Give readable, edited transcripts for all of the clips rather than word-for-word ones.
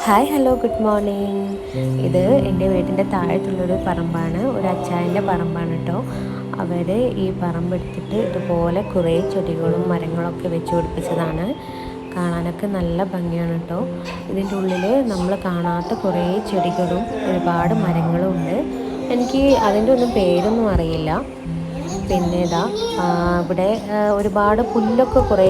Hi hello good morning. ഇത് എൻ്റെ വീടിൻ്റെ താഴത്തുള്ളൊരു പറമ്പാണ്, ഒരു അച്ചായൻ്റെ പറമ്പാണ് കേട്ടോ. അവർ ഈ പറമ്പെടുത്തിട്ട് ഇതുപോലെ കുറേ ചെടികളും മരങ്ങളൊക്കെ വെച്ച് പിടിപ്പിച്ചതാണ്. കാണാനൊക്കെ നല്ല ഭംഗിയാണ് കേട്ടോ. ഇതിൻ്റെ ഉള്ളിൽ നമ്മൾ കാണാത്ത കുറേ ചെടികളും ഒരുപാട് മരങ്ങളും ഉണ്ട്. എനിക്ക് അതിൻ്റെ ഒന്നും പേരൊന്നും അറിയില്ല. പിന്നെ ഇതാ ഇവിടെ ഒരുപാട് പുല്ലൊക്കെ കുറേ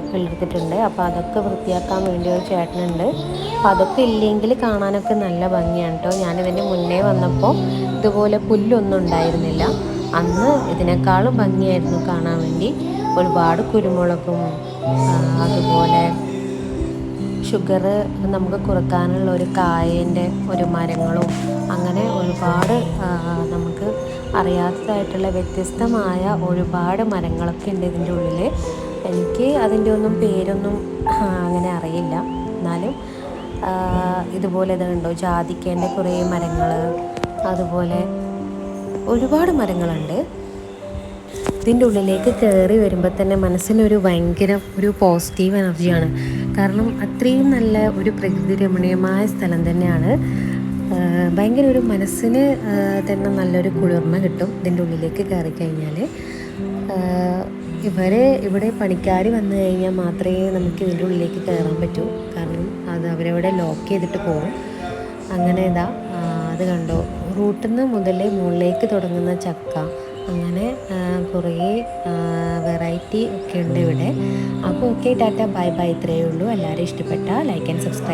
കിളിർത്തിട്ടുണ്ട്. അപ്പോൾ അതൊക്കെ വൃത്തിയാക്കാൻ വേണ്ടി ഒരു ചേട്ടനുണ്ട്. അപ്പോൾ അതൊക്കെ ഇല്ലെങ്കിൽ കാണാനൊക്കെ നല്ല ഭംഗിയാണ് കേട്ടോ. ഞാനിതിൻ്റെ മുന്നേ വന്നപ്പോൾ ഇതുപോലെ പുല്ലൊന്നും ഉണ്ടായിരുന്നില്ല. അന്ന് ഇതിനേക്കാളും ഭംഗിയായിരുന്നു കാണാൻ വേണ്ടി. ഒരുപാട് കുരുമുളകും അതുപോലെ ഷുഗർ നമുക്ക് കുറക്കാനുള്ള ഒരു കായേൻ്റെ ഒരു മരങ്ങളും അങ്ങനെ ഒരുപാട് നമുക്ക് അറിയാത്തതായിട്ടുള്ള വ്യത്യസ്തമായ ഒരുപാട് മരങ്ങളൊക്കെ ഉണ്ട് ഇതിൻ്റെ ഉള്ളിൽ. എനിക്ക് അതിൻ്റെ ഒന്നും പേരൊന്നും അങ്ങനെ അറിയില്ല. എന്നാലും ഇതുപോലെ ഇതുണ്ടോ ജാതിക്കേൻ്റെ കുറേ മരങ്ങൾ, അതുപോലെ ഒരുപാട് മരങ്ങളുണ്ട്. ഇതിൻ്റെ ഉള്ളിലേക്ക് കയറി വരുമ്പോൾ തന്നെ മനസ്സിനൊരു ഭയങ്കര ഒരു പോസിറ്റീവ് എനർജിയാണ്. കാരണം അത്രയും നല്ല ഒരു പ്രകൃതി രമണീയമായ സ്ഥലം തന്നെയാണ്. ഭയങ്കര ഒരു മനസ്സിന് തന്നെ നല്ലൊരു കുളിർമ കിട്ടും ഇതിൻ്റെ ഉള്ളിലേക്ക് കയറി കഴിഞ്ഞാൽ. ഇവിടെ പണിക്കാർ വന്നു കഴിഞ്ഞാൽ മാത്രമേ നമുക്ക് ഇതിൻ്റെ ഉള്ളിലേക്ക് കയറാൻ പറ്റൂ. കാരണം അത് അവരവിടെ ലോക്ക് ചെയ്തിട്ട് പോകും. അങ്ങനെ ഇതാ അത് കണ്ടോ, റൂട്ടിൽ നിന്ന് മുതൽ മുകളിലേക്ക് തുടങ്ങുന്ന ചക്ക, അങ്ങനെ കുറേ വെറൈറ്റി ഒക്കെ ഉണ്ട് ഇവിടെ. അപ്പോൾ ഓക്കെ, ടാറ്റ ബൈ ബൈ, ഇത്രയേ ഉള്ളൂ. എല്ലാവരും ഇഷ്ടപ്പെട്ട ലൈക്ക് ആൻഡ് സബ്സ്ക്രൈബ്.